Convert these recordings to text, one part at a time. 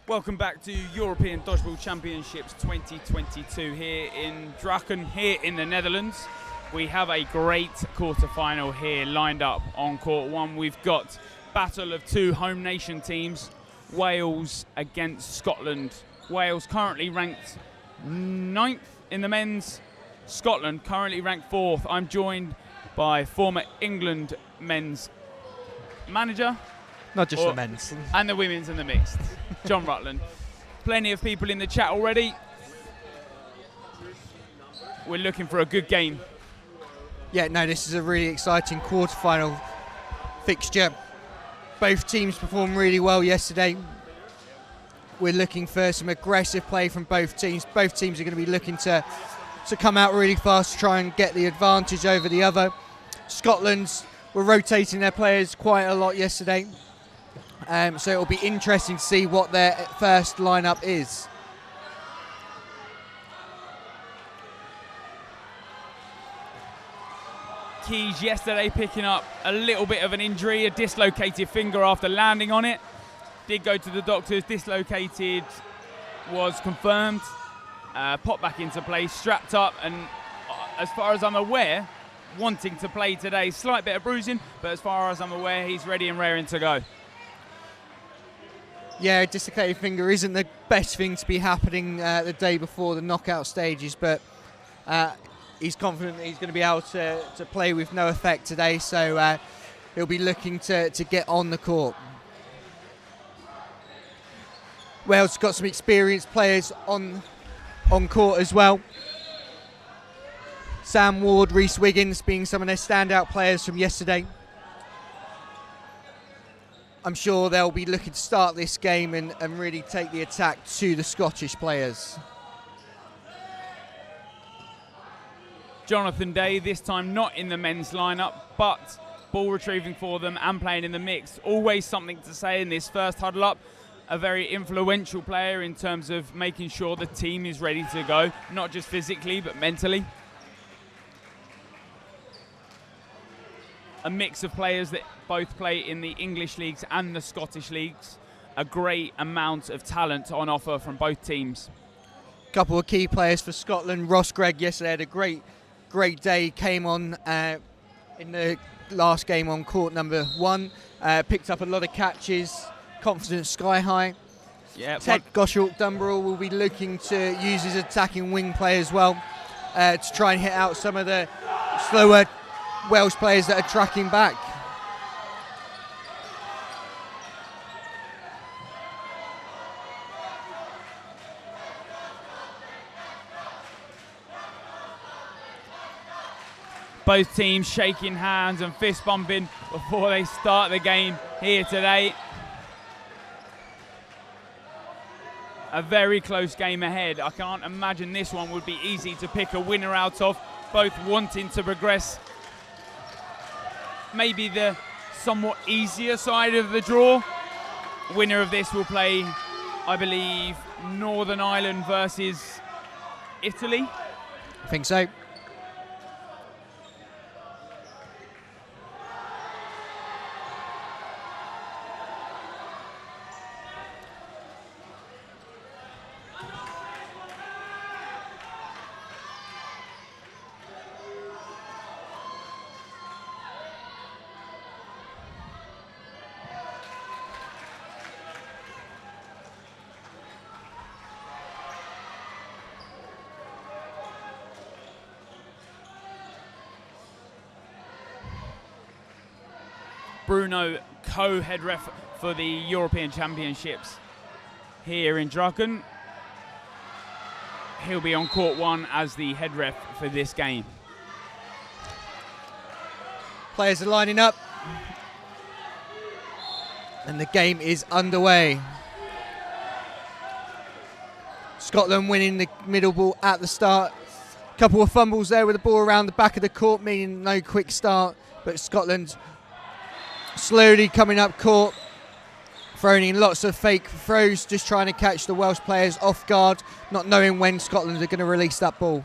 Welcome back to European Dodgeball Championships 2022 here in Draken, here in the Netherlands. We have a great quarter-final here lined up on court one. We've got battle of two home nation teams, Wales against Scotland. Wales currently ranked 9th in the men's, Scotland currently ranked 4th. I'm joined by former England men's manager. Not just the men's. And the women's and the mixed. John Rutland. Plenty of people in the chat already. We're looking for a good game. Yeah, no, this is a really exciting quarter-final fixture. Both teams performed really well yesterday. We're looking for some aggressive play from both teams. Both teams are going to be looking to come out really fast, to try and get the advantage over the other. Scotland were rotating their players quite a lot yesterday. So it'll be interesting to see what their first lineup is. Keys yesterday picking up a little bit of an injury, a dislocated finger after landing on it. Did go to the doctors, dislocated was confirmed. Popped back into place, strapped up, and as far as I'm aware, wanting to play today. Slight bit of bruising, but as far as I'm aware, he's ready and raring to go. Yeah, a dislocated finger isn't the best thing to be happening the day before the knockout stages, but he's confident that he's going to be able to play with no effect today, so he'll be looking to get on the court. Wales got some experienced players on court as well. Sam Ward, Rhys Wiggins being some of their standout players from yesterday. I'm sure they'll be looking to start this game and really take the attack to the Scottish players. Jonathan Day, this time not in the men's lineup, but ball retrieving for them and playing in the mix. Always something to say in this first huddle up. A very influential player in terms of making sure the team is ready to go, not just physically, but mentally. A mix of players that both play in the English leagues and the Scottish leagues. A great amount of talent on offer from both teams. Couple of key players for Scotland. Ross Gregg yesterday had a great day. Came on in the last game on court number 1. Picked up a lot of catches. Confidence sky high. Yeah, Ted Goshawk-Dumbarall will be looking to use his attacking wing play as well to try and hit out some of the slower Welsh players that are tracking back. Both teams shaking hands and fist bumping before they start the game here today. A very close game ahead. I can't imagine this one would be easy to pick a winner out of. Both wanting to progress. Maybe the somewhat easier side of the draw. Winner of this will play, I believe, Northern Ireland versus Italy. I think so. Bruno, co-head ref for the European Championships here in Draken. He'll be on court 1 as the head ref for this game. Players are lining up. And the game is underway. Scotland winning the middle ball at the start. Couple of fumbles there with the ball around the back of the court, meaning no quick start. But Scotland slowly coming up court, throwing in lots of fake throws, just trying to catch the Welsh players off guard, not knowing when Scotland are going to release that ball.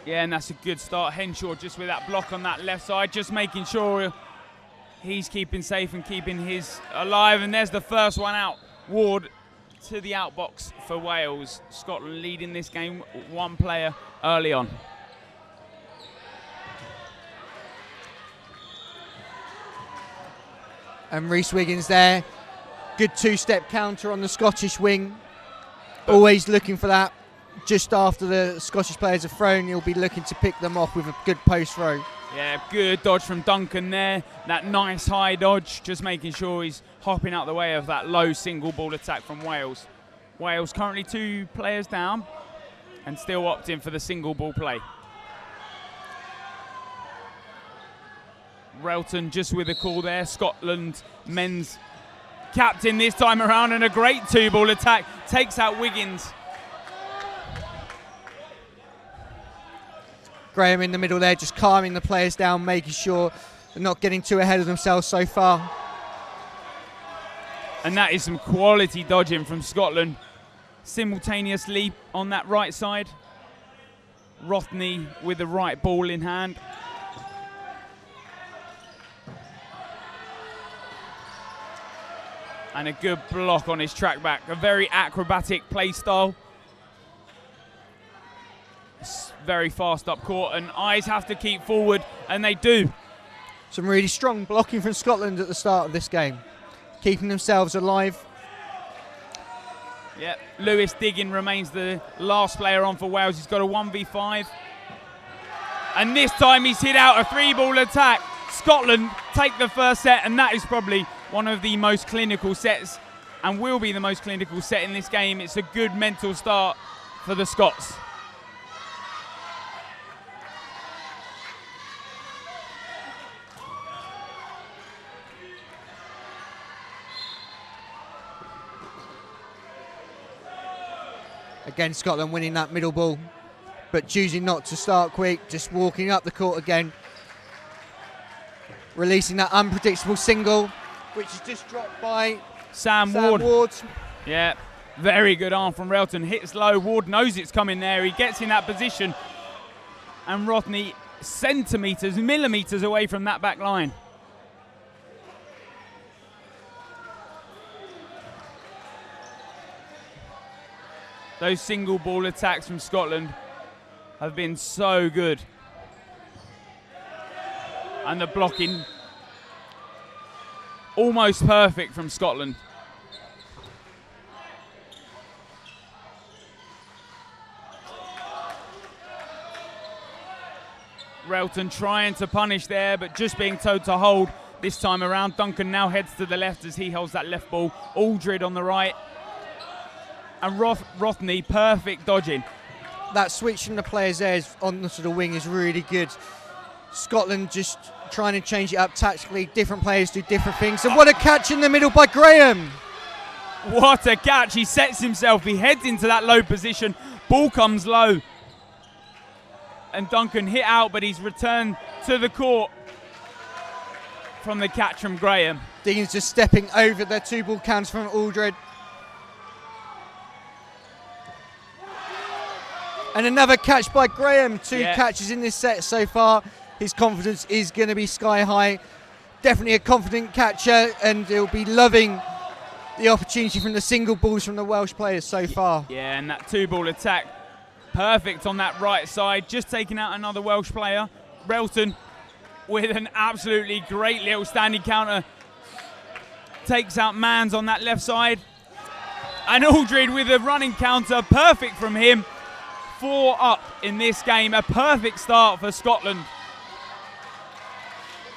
Yeah, and that's a good start. Henshaw just with that block on that left side, just making sure he's keeping safe and keeping his alive. And there's the first one out. Ward to the outbox for Wales. Scotland leading this game 1 player early on. And Rhys Wiggins there. Good 2-step counter on the Scottish wing. Always looking for that. Just after the Scottish players are thrown, he'll be looking to pick them off with a good post throw. Yeah, good dodge from Duncan there. That nice high dodge, just making sure he's hopping out the way of that low single ball attack from Wales. Wales currently 2 players down and still opting for the single ball play. Relton just with a call there. Scotland men's captain this time around, and a great 2-ball attack. Takes out Wiggins. Graham in the middle there, just calming the players down, making sure they're not getting too ahead of themselves so far. And that is some quality dodging from Scotland. Simultaneous leap on that right side. Rothney with the right ball in hand. And a good block on his track back. A very acrobatic play style. Very fast up court, and eyes have to keep forward, and they do. Some really strong blocking from Scotland at the start of this game, keeping themselves alive. Yeah, Lewis Diggin remains the last player on for Wales. He's got a 1v5. And this time he's hit out a 3-ball attack. Scotland take the first set, and that is probably one of the most clinical sets, and will be the most clinical set in this game. It's a good mental start for the Scots. Again, Scotland winning that middle ball, but choosing not to start quick, just walking up the court again. Releasing that unpredictable single, which is just dropped by Sam Ward. Yeah, very good arm from Relton. Hits low. Ward knows it's coming there. He gets in that position. And Rothney centimetres, millimetres away from that back line. Those single ball attacks from Scotland have been so good. And the blocking almost perfect from Scotland. Relton trying to punish there, but just being told to hold this time around. Duncan now heads to the left as he holds that left ball. Aldred on the right. And Rothney, perfect dodging. That switch from the players there on the sort of wing is really good. Scotland just trying to change it up tactically. Different players do different things. And what a catch in the middle by Graham. What a catch. He sets himself. He heads into that low position. Ball comes low. And Duncan hit out, but he's returned to the court from the catch from Graham. Diggins just stepping over the 2-ball counts from Aldred. And another catch by Graham. 2 catches in this set so far. His confidence is going to be sky high. Definitely a confident catcher, and he'll be loving the opportunity from the single balls from the Welsh players so far. Yeah, and that 2-ball attack, perfect on that right side. Just taking out another Welsh player. Relton with an absolutely great little standing counter. Takes out Manns on that left side. And Aldred with a running counter, perfect from him. 4 up in this game, a perfect start for Scotland.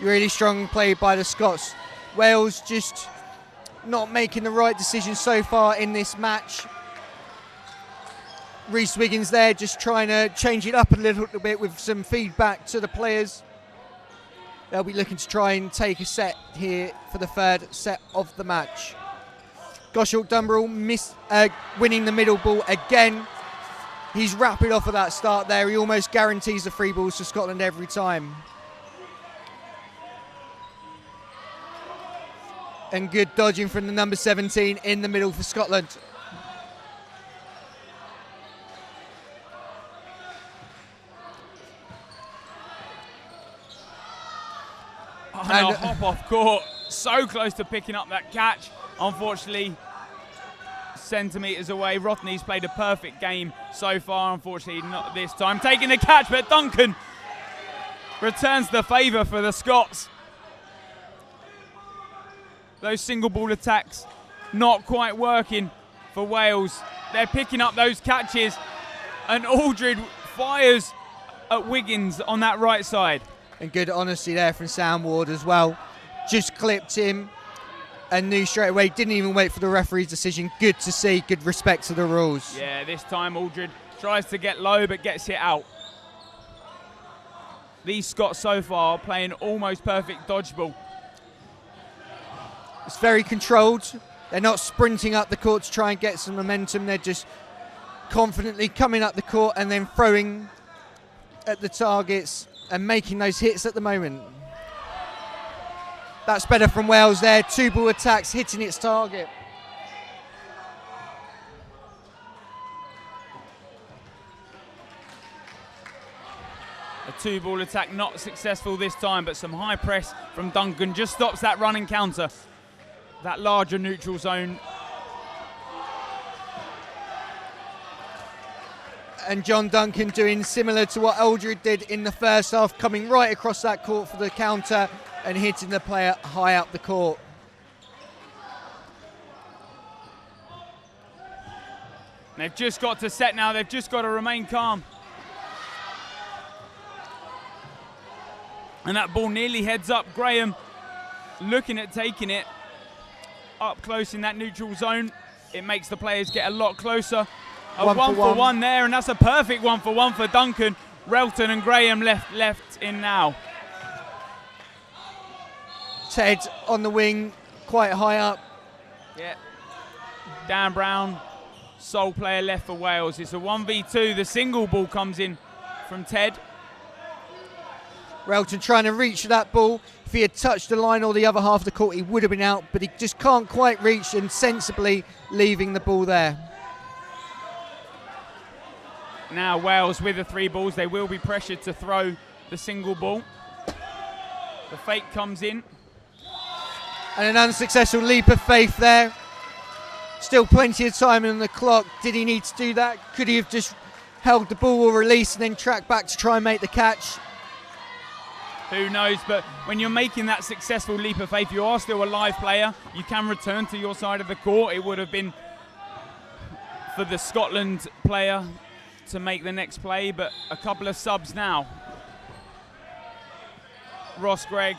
Really strong play by the Scots. Wales just not making the right decision so far in this match. Rhys Wiggins there just trying to change it up a little bit with some feedback to the players. They'll be looking to try and take a set here for the 3rd set of the match. Goshawk Dumbarall winning the middle ball again. He's rapid off of that start there. He almost guarantees the 3 balls to Scotland every time. And good dodging from the number 17 in the middle for Scotland. Oh, no, hop off court. So close to picking up that catch. Unfortunately, centimetres away. Rothney's played a perfect game so far. Unfortunately, not this time. Taking the catch, but Duncan returns the favour for the Scots. Those single ball attacks not quite working for Wales. They're picking up those catches, and Aldred fires at Wiggins on that right side. And good honesty there from Sam Ward as well. Just clipped him and knew straight away, didn't even wait for the referee's decision. Good to see, good respect to the rules. Yeah, this time Aldred tries to get low but gets it out. These Scots so far playing almost perfect dodgeball. It's very controlled. They're not sprinting up the court to try and get some momentum. They're just confidently coming up the court and then throwing at the targets and making those hits at the moment. That's better from Wales there. 2 ball attacks hitting its target. A 2 ball attack not successful this time, but some high press from Duncan just stops that running counter. That larger neutral zone. And John Duncan doing similar to what Aldred did in the first half, coming right across that court for the counter and hitting the player high up the court. They've just got to set now. They've just got to remain calm. And that ball nearly heads up. Graham looking at taking it up close in that neutral zone. It makes the players get a lot closer. A one for one there, and that's a perfect 1-for-1 for Duncan. Relton and Graham left in now. Ted on the wing, quite high up. Yeah. Dan Brown, sole player left for Wales. It's a 1v2. The single ball comes in from Ted. Relton trying to reach that ball. If he had touched the line or the other half of the court, he would have been out, but he just can't quite reach, and sensibly leaving the ball there. Now Wales with the 3 balls. They will be pressured to throw the single ball. The fake comes in. And an unsuccessful leap of faith there. Still plenty of time on the clock. Did he need to do that? Could he have just held the ball or released and then tracked back to try and make the catch? Who knows, but when you're making that successful leap of faith, you are still a live player. You can return to your side of the court. It would have been for the Scotland player to make the next play, but a couple of subs now. Ross Gregg,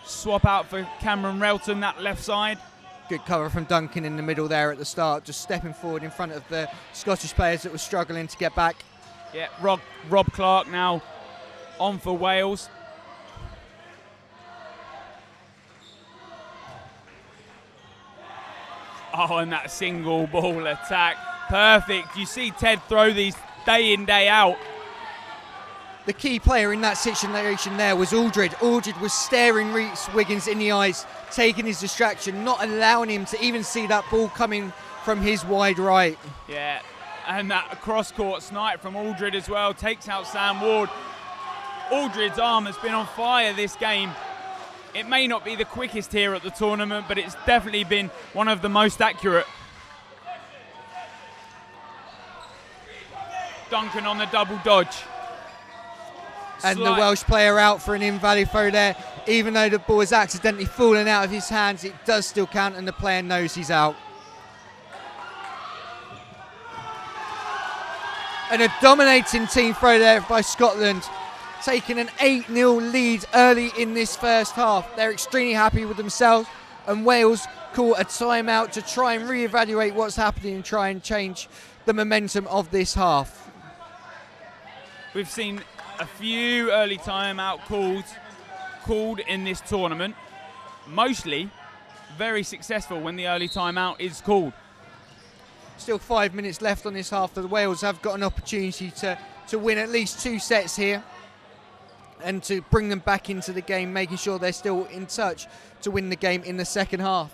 swap out for Cameron Relton, that left side. Good cover from Duncan in the middle there at the start, just stepping forward in front of the Scottish players that were struggling to get back. Yeah, Rob Clark now on for Wales. Oh, and that single ball attack. Perfect. You see Ted throw these day in, day out. The key player in that situation there was Aldred. Aldred was staring Reece Wiggins in the eyes, taking his distraction, not allowing him to even see that ball coming from his wide right. Yeah, and that cross-court snipe from Aldred as well takes out Sam Ward. Aldred's arm has been on fire this game. It may not be the quickest here at the tournament, but it's definitely been one of the most accurate. Duncan on the double dodge. And the Welsh player out for an invalid throw there. Even though the ball has accidentally fallen out of his hands, it does still count and the player knows he's out. And a dominating team throw there by Scotland, taking an 8-0 lead early in this first half. They're extremely happy with themselves, and Wales call a timeout to try and reevaluate what's happening and try and change the momentum of this half. We've seen a few early timeout called in this tournament, mostly very successful when the early timeout is called. Still 5 minutes left on this half. The Wales have got an opportunity to win at least 2 sets here and to bring them back into the game, making sure they're still in touch to win the game in the second half.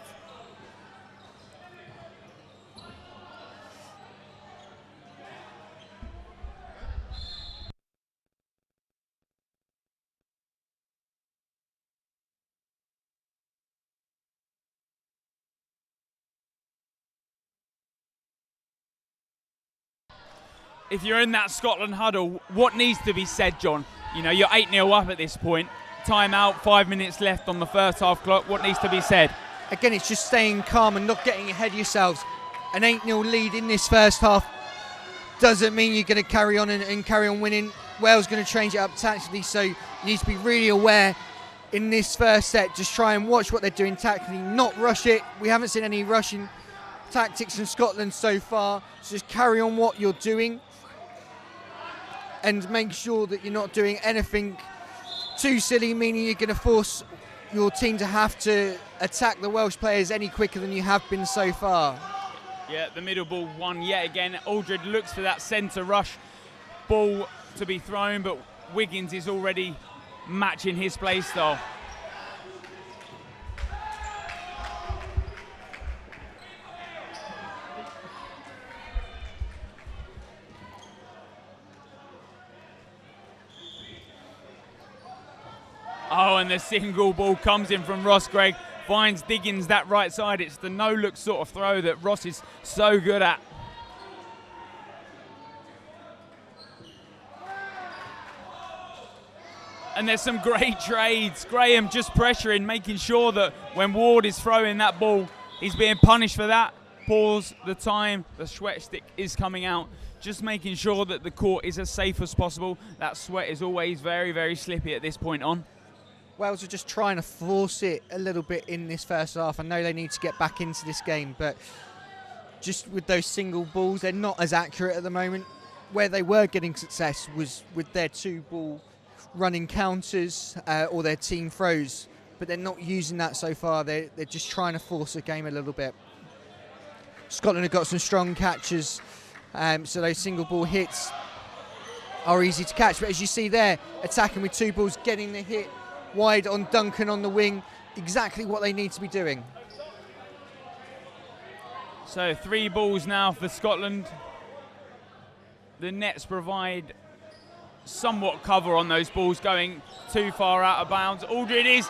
if you're in that Scotland huddle, what needs to be said, John? You know, you're 8-0 up at this point. Timeout, 5 minutes left on the first half clock. What needs to be said? Again, it's just staying calm and not getting ahead of yourselves. An 8-0 lead in this first half doesn't mean you're going to carry on and carry on winning. Wales going to change it up tactically, so you need to be really aware in this first set. Just try and watch what they're doing tactically, not rush it. We haven't seen any rushing tactics from Scotland so far, so just carry on what you're doing and make sure that you're not doing anything too silly, meaning you're going to force your team to have to attack the Welsh players any quicker than you have been so far. Yeah, the middle ball won yet again. Aldred looks for that centre rush ball to be thrown, but Wiggins is already matching his play style. Oh, and the single ball comes in from Ross Gregg, finds Diggins that right side. It's the no-look sort of throw that Ross is so good at. And there's some great trades. Graham just pressuring, making sure that when Ward is throwing that ball, he's being punished for that. Pause the time, the sweat stick is coming out. Just making sure that the court is as safe as possible. That sweat is always very, very slippy at this point on. Wales are just trying to force it a little bit in this first half. I know they need to get back into this game, but just with those single balls, they're not as accurate at the moment. Where they were getting success was with their 2-ball running counters or their team throws, but they're not using that so far. They're just trying to force the game a little bit. Scotland have got some strong catches, so those single ball hits are easy to catch. But as you see there, attacking with 2 balls, getting the hit wide on Duncan on the wing, exactly what they need to be doing. So 3 balls now for Scotland. The nets provide somewhat cover on those balls going too far out of bounds. Aldred is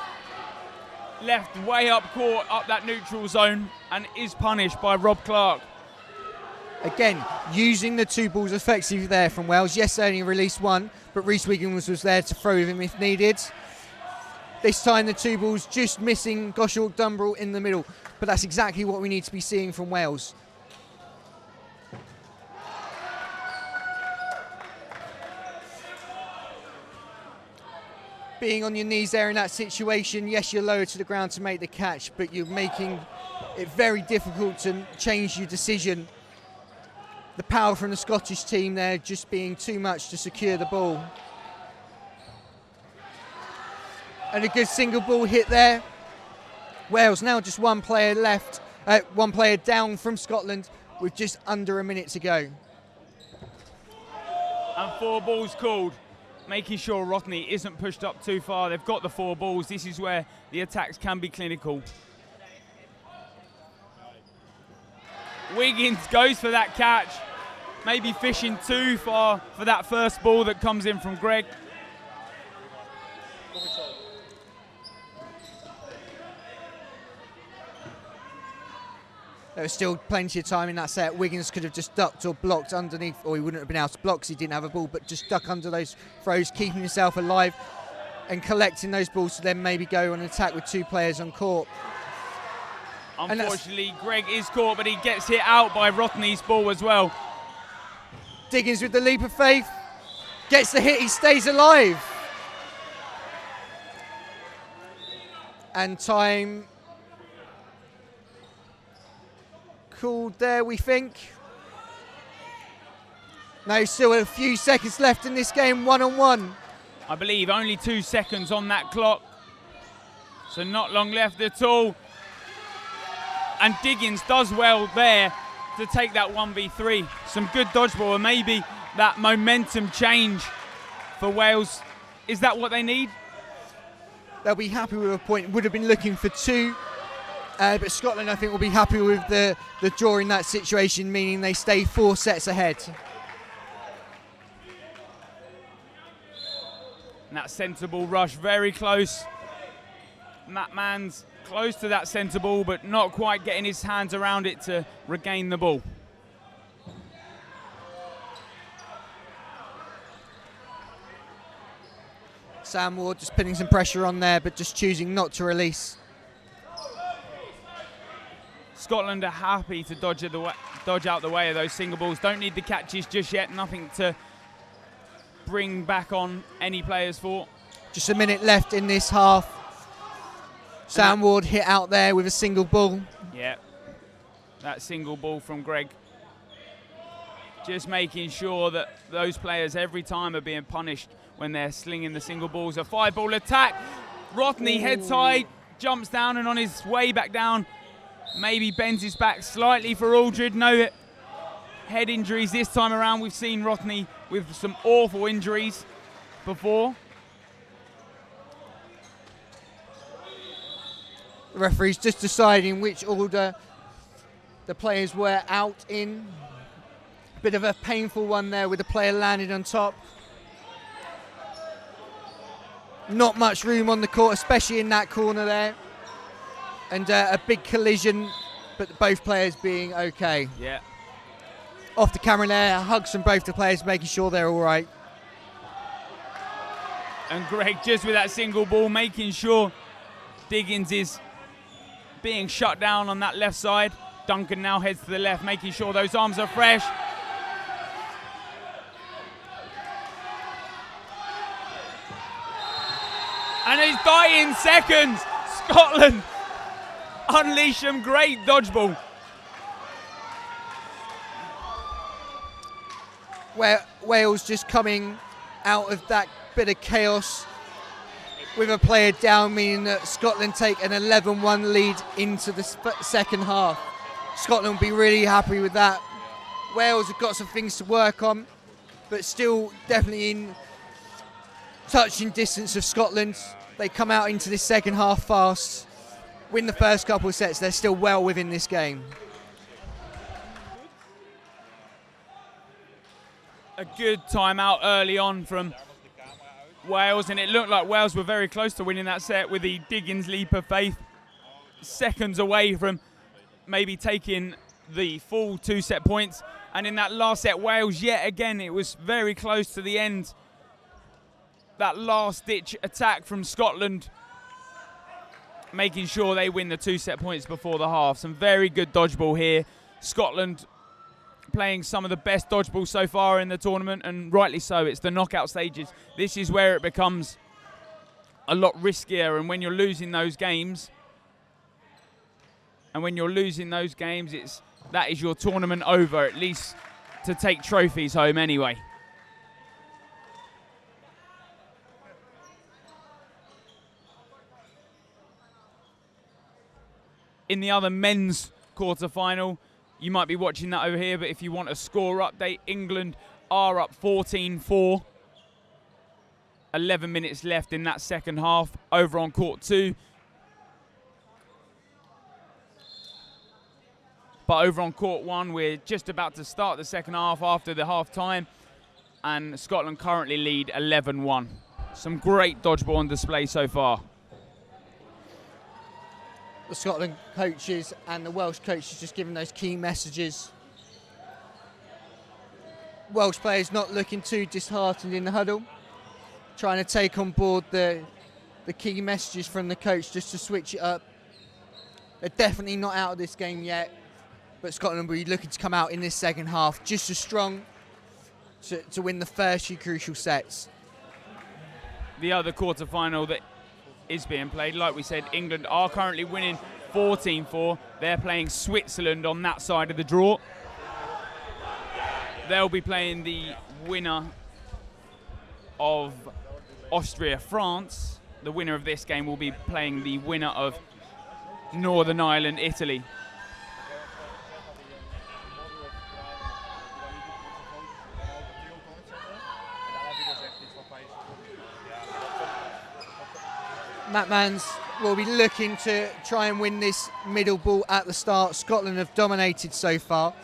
left way up court, up that neutral zone, and is punished by Rob Clark. Again, using the 2 balls effectively there from Wales. Yes, they only released 1, but Rhys Wiggins was there to throw with him if needed. This time the 2 balls just missing Goshawk Dumbrell in the middle, but that's exactly what we need to be seeing from Wales. Being on your knees there in that situation, yes, you're lower to the ground to make the catch, but you're making it very difficult to change your decision. The power from the Scottish team there just being too much to secure the ball. And a good single ball hit there. Wales now just 1 player left, 1 player down from Scotland with just under a minute to go. And 4 balls called, making sure Rothney isn't pushed up too far. They've got the 4 balls. This is where the attacks can be clinical. Wiggins goes for that catch, maybe fishing too far for that first ball that comes in from Gregg. There was still plenty of time in that set. Wiggins could have just ducked or blocked underneath, or he wouldn't have been able to block because he didn't have a ball, but just duck under those throws, keeping himself alive and collecting those balls to then maybe go on an attack with 2 players on court. Unfortunately, Gregg is caught, but he gets hit out by Rothney's ball as well. Diggins with the leap of faith, gets the hit, he stays alive. And time called there, we think. No, still a few seconds left in this game, 1-on-1. I believe only 2 seconds on that clock, so not long left at all. And Diggins does well there to take that 1v3. Some good dodgeball, and maybe that momentum change for Wales. Is that what they need? They'll be happy with a point. Would have been looking for 2. But Scotland, I think, will be happy with the draw in that situation, meaning they stay 4 sets ahead. And that centre ball rush, very close. Matt Manns close to that centre ball, but not quite getting his hands around it to regain the ball. Sam Ward just putting some pressure on there, but just choosing not to release. Scotland are happy to dodge out the way of those single balls. Don't need the catches just yet. Nothing to bring back on any players for. Just a minute left in this half. Sam Ward hit out there with a single ball. Yeah, that single ball from Greg. Just making sure that those players every time are being punished when they're slinging the single balls. A 5-ball attack. Rothney heads high, jumps down, and on his way back down, maybe bends his back slightly for Aldred. No head injuries this time around. We've seen Rothney with some awful injuries before. The referee's just deciding which order the players were out in. Bit of a painful one there with the player landing on top. Not much room on the court, especially in that corner there. And a big collision, but both players being okay. Yeah. Off the camera there, hugs from both the players, making sure they're all right. And Greg just with that single ball, making sure Diggins is being shut down on that left side. Duncan now heads to the left, making sure those arms are fresh. And he's dying seconds. Scotland unleash some great dodgeball. Wales just coming out of that bit of chaos with a player down, meaning that Scotland take an 11-1 lead into the second half. Scotland will be really happy with that. Wales have got some things to work on, but still definitely in touching distance of Scotland. They come out into this second half fast, win the first couple of sets. They're still well within this game. A good timeout early on from Wales, and it looked like Wales were very close to winning that set with the Diggins leap of faith. Seconds away from maybe taking the full 2 set points. And in that last set, Wales, yet again, it was very close to the end. That last-ditch attack from Scotland, making sure they win the 2 set points before the half. Some very good dodgeball here. Scotland playing some of the best dodgeball so far in the tournament, and rightly so. It's the knockout stages. This is where it becomes a lot riskier, and when you're losing those games, that is your tournament over, at least to take trophies home anyway. In the other men's quarter-final, you might be watching that over here, but if you want a score update, England are up 14-4. 11 minutes left in that second half over on court 2. But over on court 1, we're just about to start the second half after the half time, and Scotland currently lead 11-1. Some great dodgeball on display so far. The Scotland coaches and the Welsh coaches just giving those key messages. Welsh players not looking too disheartened in the huddle, trying to take on board the key messages from the coach just to switch it up. They're definitely not out of this game yet, but Scotland will be looking to come out in this second half just as strong to win the first few crucial sets. The other quarter-final that is being played, like we said, England are currently winning 14-4. They're playing Switzerland on that side of the draw. They'll be playing the winner of Austria-France. The winner of this game will be playing the winner of Northern Ireland-Italy. Matt Mans will be looking to try and win this middle ball at the start. Scotland have dominated so far.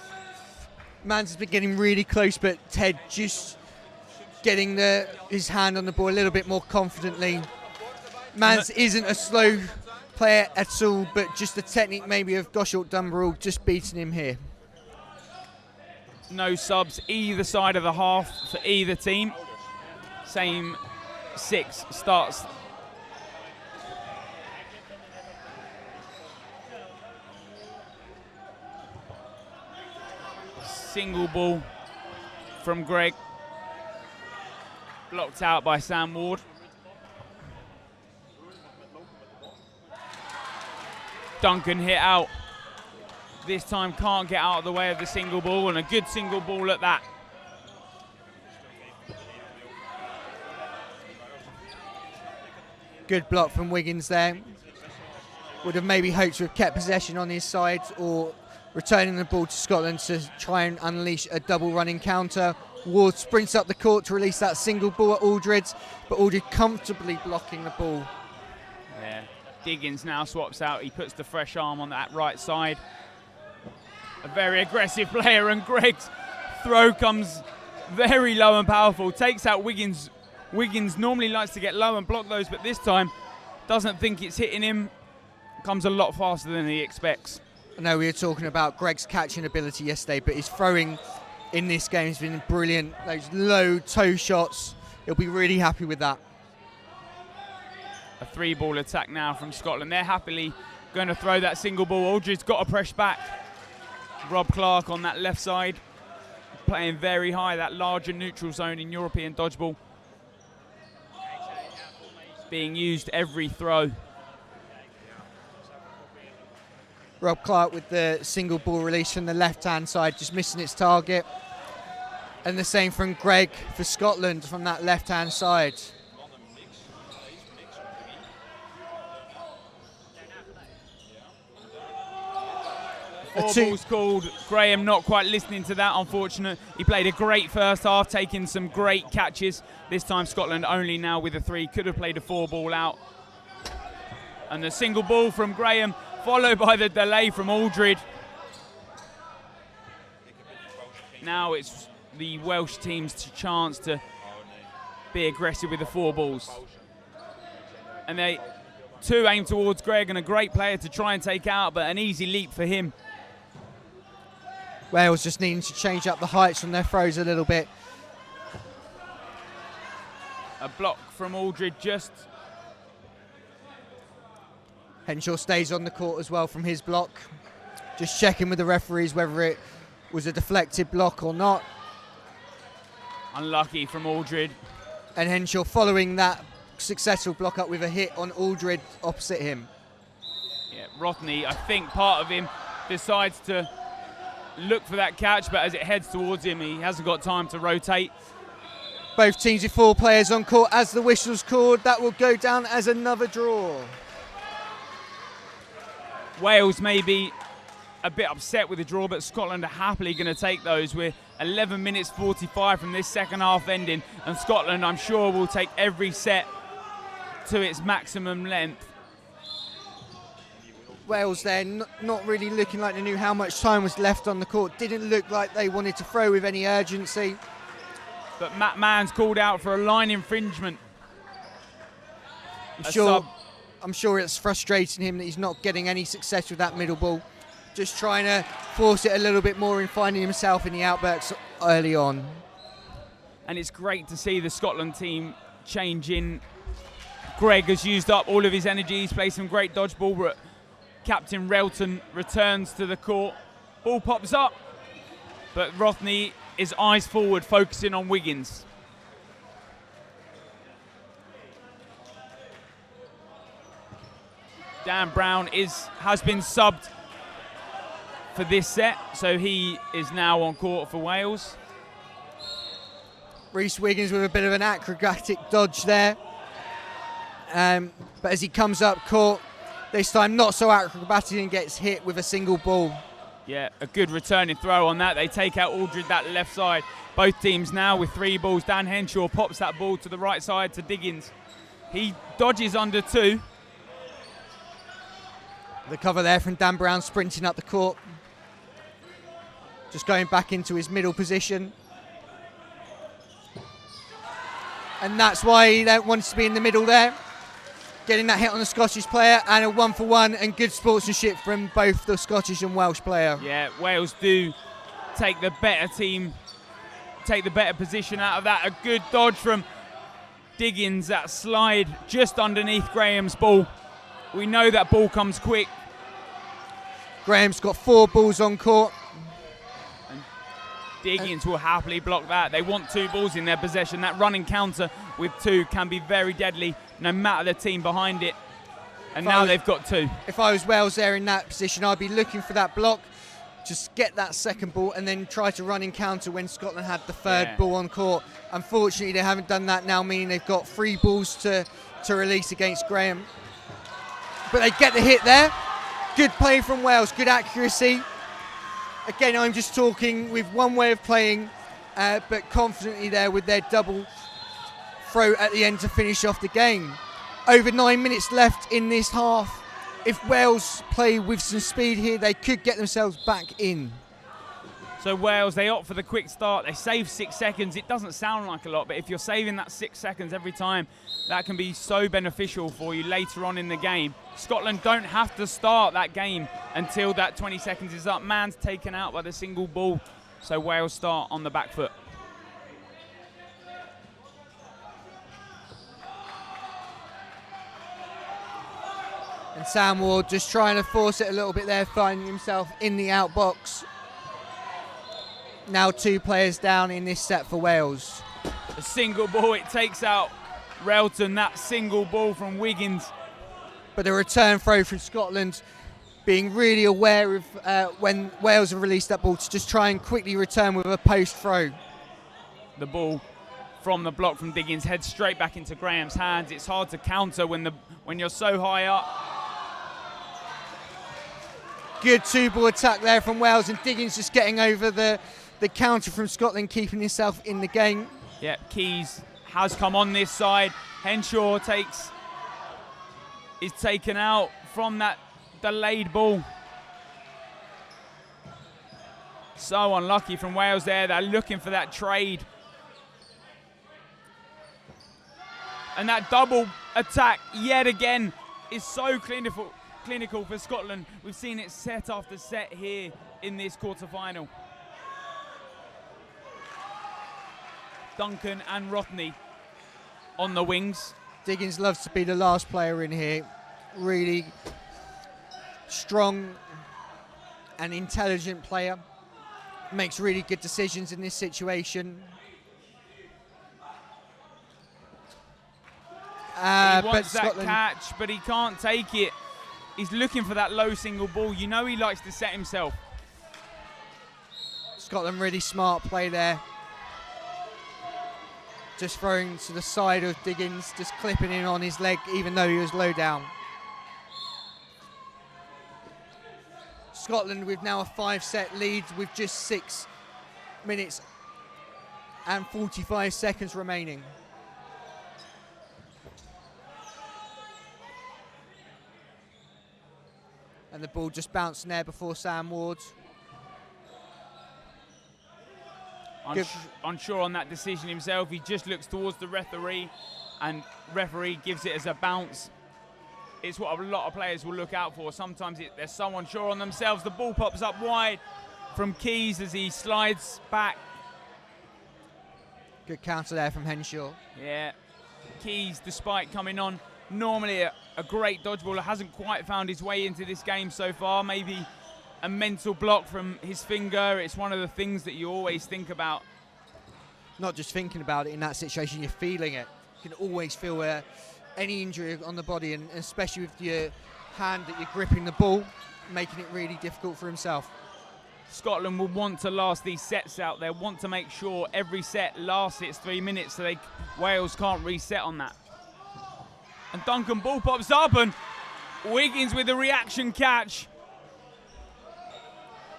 Mans has been getting really close, but Ted just getting his hand on the ball a little bit more confidently. Mans isn't a slow player at all, but just the technique maybe of Goshalt Dumbarall just beating him here. No subs either side of the half for either team. Same 6 starts. Single ball from Greg. Blocked out by Sam Ward. Duncan hit out. This time can't get out of the way of the single ball, and a good single ball at that. Good block from Wiggins there. Would have maybe hoped to have kept possession on his side or returning the ball to Scotland to try and unleash a double running counter. Ward sprints up the court to release that single ball at Aldred, but Aldred comfortably blocking the ball. Yeah. Diggins now swaps out. He puts the fresh arm on that right side. A very aggressive player, and Greg's throw comes very low and powerful. Takes out Wiggins. Wiggins normally likes to get low and block those, but this time doesn't think it's hitting him. Comes a lot faster than he expects. I know we were talking about Greg's catching ability yesterday, but his throwing in this game has been brilliant. Those low toe shots, he'll be really happy with that. A 3-ball attack now from Scotland. They're happily going to throw that single ball. Aldridge's got to press back. Rob Clark on that left side, playing very high, that larger neutral zone in European dodgeball. Being used every throw. Rob Clark with the single ball release from the left-hand side, just missing its target. And the same from Greg for Scotland from that left-hand side. Four balls called. Graham not quite listening to that, unfortunate. He played a great first half, taking some great catches. This time Scotland only now with a 3. Could have played a 4-ball out. And the single ball from Graham, followed by the delay from Aldred. Now it's the Welsh team's chance to be aggressive with the 4 balls. And they 2 aim towards Greg, and a great player to try and take out, but an easy leap for him. Wales just needing to change up the heights from their throws a little bit. A block from Aldred just. Henshaw stays on the court as well from his block. Just checking with the referees whether it was a deflected block or not. Unlucky from Aldred. And Henshaw following that successful block up with a hit on Aldred opposite him. Yeah, Rothney, I think part of him decides to look for that catch, but as it heads towards him, he hasn't got time to rotate. Both teams with 4 players on court. As the whistle's called, that will go down as another draw. Wales may be a bit upset with the draw, but Scotland are happily going to take those. We're 11 minutes 45 from this second half ending, and Scotland, I'm sure, will take every set to its maximum length. Wales there not really looking like they knew how much time was left on the court. Didn't look like they wanted to throw with any urgency. But Matt Mann's called out for a line infringement. I'm sure it's frustrating him that he's not getting any success with that middle ball. Just trying to force it a little bit more and finding himself in the outbacks early on. And it's great to see the Scotland team changing. Greg has used up all of his energy. He's played some great dodgeball. Captain Relton returns to the court. Ball pops up, but Rothney is eyes forward, focusing on Wiggins. Dan Brown has been subbed for this set, so he is now on court for Wales. Rhys Wiggins with a bit of an acrobatic dodge there. But as he comes up court, this time not so acrobatic and gets hit with a single ball. Yeah, a good returning throw on that. They take out Aldred that left side. Both teams now with 3 balls. Dan Henshaw pops that ball to the right side to Diggins. He dodges under 2. The cover there from Dan Brown sprinting up the court. Just going back into his middle position. And that's why he wants to be in the middle there. Getting that hit on the Scottish player, and a 1-for-1 and good sportsmanship from both the Scottish and Welsh player. Yeah, Wales do take the better team, take the better position out of that. A good dodge from Diggins, that slide just underneath Graham's ball. We know that ball comes quick. Graham's got 4 balls on court. Diggins will happily block that. They want 2 balls in their possession. That running counter with 2 can be very deadly, no matter the team behind it. And now they've got 2. If I was Wales there in that position, I'd be looking for that block, just get that second ball and then try to run in counter when Scotland had the 3rd ball on court. Unfortunately, they haven't done that now, meaning they've got 3 balls to release against Graham. But they get the hit there. Good play from Wales, good accuracy. Again, I'm just talking with one way of playing, but confidently there with their double throw at the end to finish off the game. Over 9 minutes left in this half. If Wales play with some speed here, they could get themselves back in. So Wales, they opt for the quick start. They save 6 seconds. It doesn't sound like a lot, but if you're saving that 6 seconds every time, that can be so beneficial for you later on in the game. Scotland don't have to start that game until that 20 seconds is up. Man's taken out by the single ball. So Wales start on the back foot. And Sam Ward just trying to force it a little bit there, finding himself in the outbox. Now 2 players down in this set for Wales. A single ball, it takes out Relton, that single ball from Wiggins. But a return throw from Scotland, being really aware of when Wales have released that ball to just try and quickly return with a post throw. The ball from the block from Diggins heads straight back into Graham's hands. It's hard to counter when you're so high up. Good 2-ball attack there from Wales, and Diggins just getting over the counter from Scotland, keeping himself in the game. Yeah, Keys has come on this side. Henshaw is taken out from that delayed ball. So unlucky from Wales there. They're looking for that trade. And that double attack yet again is so clinical for Scotland. We've seen it set after set here in this quarter-final. Duncan and Rothney on the wings. Diggins loves to be the last player in here. Really strong and intelligent player. Makes really good decisions in this situation. He wants that Scotland catch, but he can't take it. He's looking for that low single ball. You know he likes to set himself. Scotland really smart play there. Just throwing to the side of Diggins, just clipping in on his leg even though he was low down. Scotland with now a 5-set lead with just 6 minutes and 45 seconds remaining. And the ball just bouncing there before Sam Ward. Unsure on that decision himself. He just looks towards the referee, and referee gives it as a bounce. It's what a lot of players will look out for. Sometimes they're so unsure on themselves. The ball pops up wide from Keys as he slides back. Good counter there from Henshaw. Yeah, Keys, despite coming on normally a great dodgeballer, hasn't quite found his way into this game so far. Maybe a mental block from his finger. It's one of the things that you always think about. Not just thinking about it in that situation, you're feeling it. You can always feel any injury on the body, and especially with your hand that you're gripping the ball, making it really difficult for himself. Scotland will want to last these sets out. They want to make sure every set lasts its 3 minutes so Wales can't reset on that. And Duncan ball pops up, and Wiggins with the reaction catch.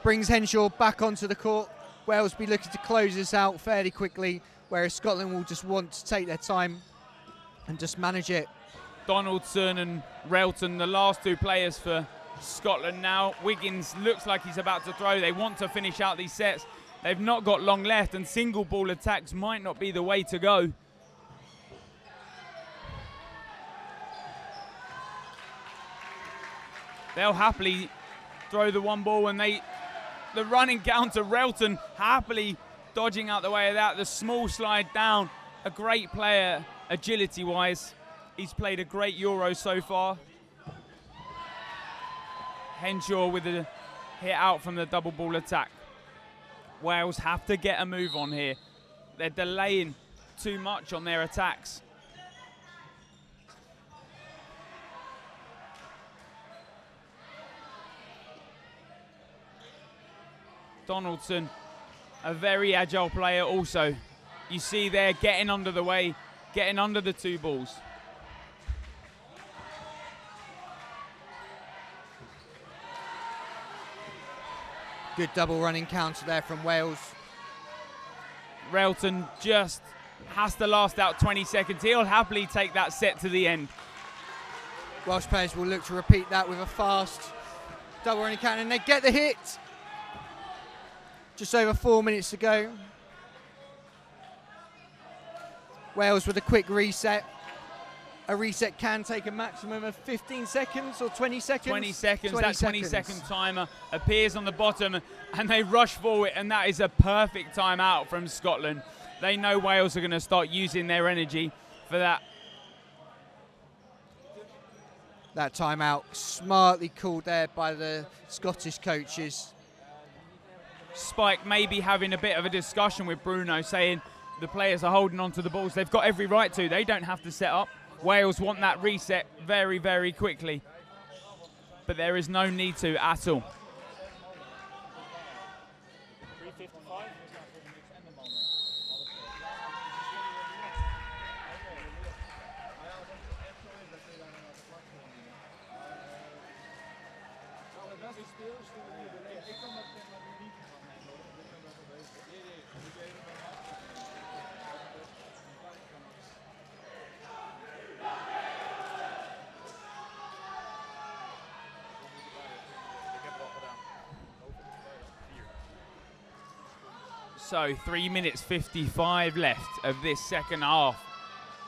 Brings Henshaw back onto the court. Wales be looking to close this out fairly quickly, whereas Scotland will just want to take their time and just manage it. Donaldson and Relton, the last 2 players for Scotland now. Wiggins looks like he's about to throw. They want to finish out these sets. They've not got long left, and single ball attacks might not be the way to go. They'll happily throw the 1 ball, and the running counter, Relton happily dodging out the way of that. The small slide down, a great player agility-wise. He's played a great Euro so far. Henshaw with a hit out from the double ball attack. Wales have to get a move on here. They're delaying too much on their attacks. Donaldson, a very agile player also. You see there getting under the way, getting under the two balls. Good double running counter there from Wales. Railton just has to last out 20 seconds. He'll happily take that set to the end. Welsh players will look to repeat that with a fast double running counter, and they get the hit. Just over 4 minutes to go. Wales with a quick reset. A reset can take a maximum of 15 seconds or 20 seconds. 20 seconds, that 20-second timer appears on the bottom, and they rush forward, and that is a perfect timeout from Scotland. They know Wales are going to start using their energy for that. That timeout smartly called there by the Scottish coaches. Spike maybe having a bit of a discussion with Bruno, saying the players are holding on to the balls. They've got every right to. They don't have to set up. Wales want that reset very, very quickly. But there is no need to at all. So 3 minutes 55 left of this second half.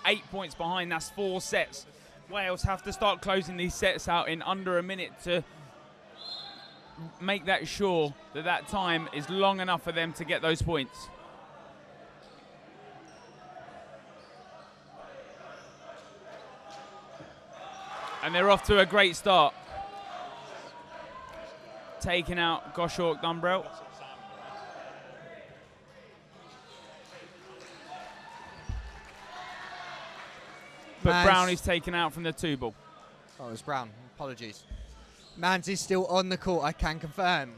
8 points behind, that's 4 sets. Wales have to start closing these sets out in under a minute to make that sure that that time is long enough for them to get those points. And they're off to a great start. Taking out Goshawk Dumbrell. But Brown is taken out from the two ball. Oh, it was Brown. Apologies. Mans is still on the court, I can confirm.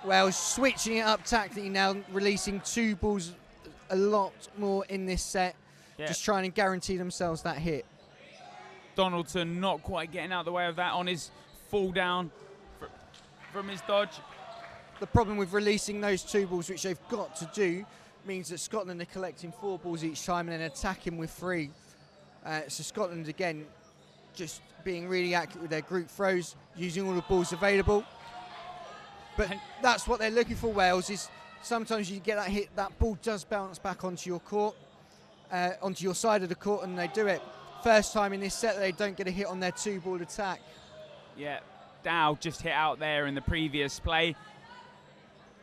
Wales switching it up tactically now, releasing two balls a lot more in this set. Yeah. Just trying to guarantee themselves that hit. Donaldson not quite getting out of the way of that on his fall down from his dodge. The problem with releasing those two balls, which they've got to do, means that Scotland are collecting 4 balls each time and then attacking with 3. So Scotland, again, just being really accurate with their group throws, using all the balls available. But that's what they're looking for, Wales, is sometimes you get that hit, that ball does bounce back onto your court, onto your side of the court, and they do it. First time in this set they don't get a hit on their 2-ball attack. Yeah, Dow just hit out there in the previous play.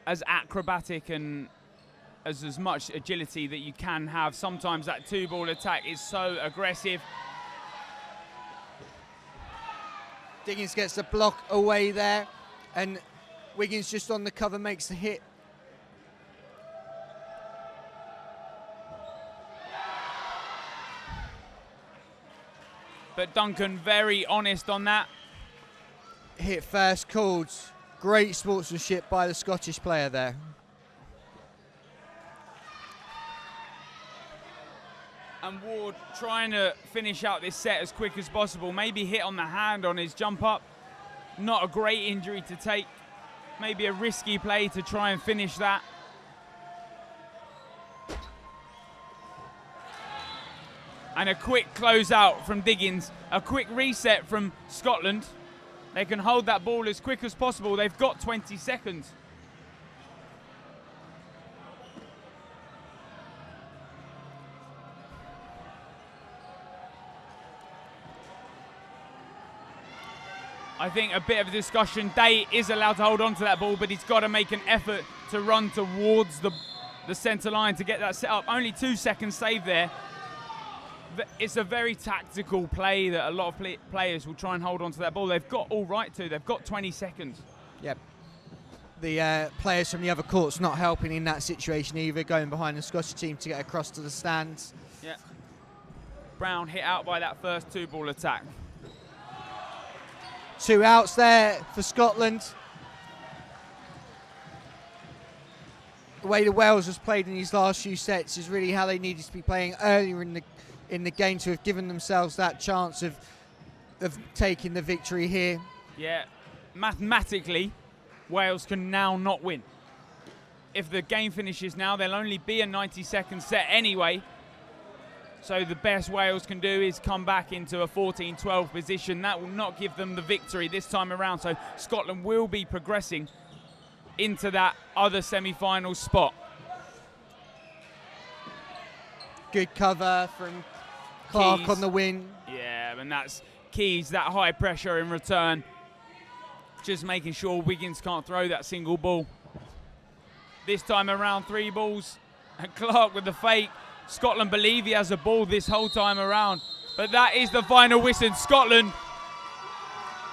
As acrobatic and as much agility that you can have, sometimes that 2-ball attack is so aggressive. Diggins gets the block away there, and Wiggins just on the cover makes the hit. But Duncan very honest on that. Hit first called. Great sportsmanship by the Scottish player there. And Ward trying to finish out this set as quick as possible. Maybe hit on the hand on his jump up. Not a great injury to take. Maybe a risky play to try and finish that. And a quick closeout from Diggins. A quick reset from Scotland. They can hold that ball as quick as possible. They've got 20 seconds. I think a bit of a discussion. Day is allowed to hold on to that ball, but he's got to make an effort to run towards the centre line to get that set up. Only 2 seconds saved there. It's a very tactical play that a lot of players will try and hold on to that ball. They've got all right to. They've got 20 seconds. Yep. The players from the other courts not helping in that situation either, going behind the Scottish team to get across to the stands. Yeah. Brown hit out by that first 2-ball attack. 2 outs there for Scotland. The way the Wales has played in these last few sets is really how they needed to be playing earlier in the game to have given themselves that chance of taking the victory here. Yeah, mathematically, Wales can now not win. If the game finishes now, there'll only be a 90-second set anyway. So the best Wales can do is come back into a 14-12 position. That will not give them the victory this time around. So Scotland will be progressing into that other semi-final spot. Good cover from Clark Keys on the win. Yeah, and that's Keys, that high pressure in return. Just making sure Wiggins can't throw that single ball. This time around, 3 balls. And Clark with the fake. Scotland believe he has a ball this whole time around. But that is the final whistle. Scotland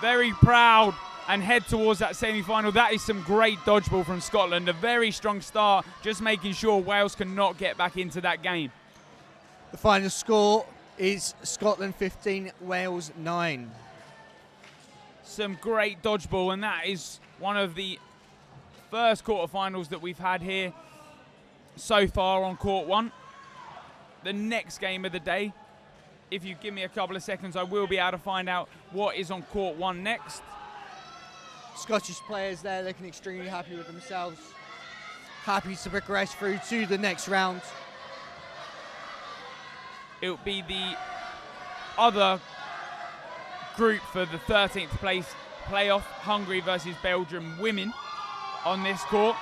very proud and head towards that semi-final. That is some great dodgeball from Scotland. A very strong start, just making sure Wales cannot get back into that game. The final score is Scotland 15, Wales 9. Some great dodgeball, and that is one of the first quarterfinals that we've had here so far on court 1. The next game of the day, if you give me a couple of seconds, I will be able to find out what is on court 1 next. Scottish players there looking extremely happy with themselves. Happy to progress through to the next round. It'll be the other group for the 13th place playoff, Hungary versus Belgium women on this court.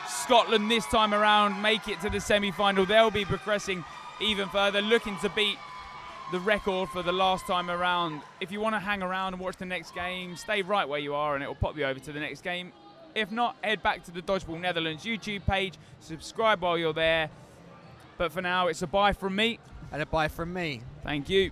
Scotland this time around make it to the semi-final. They'll be progressing even further, looking to beat the record for the last time around. If you want to hang around and watch the next game, stay right where you are and it will pop you over to the next game. If not, head back to the Dodgeball Netherlands YouTube page, subscribe while you're there. But for now, it's a bye from me. And a bye from me. Thank you.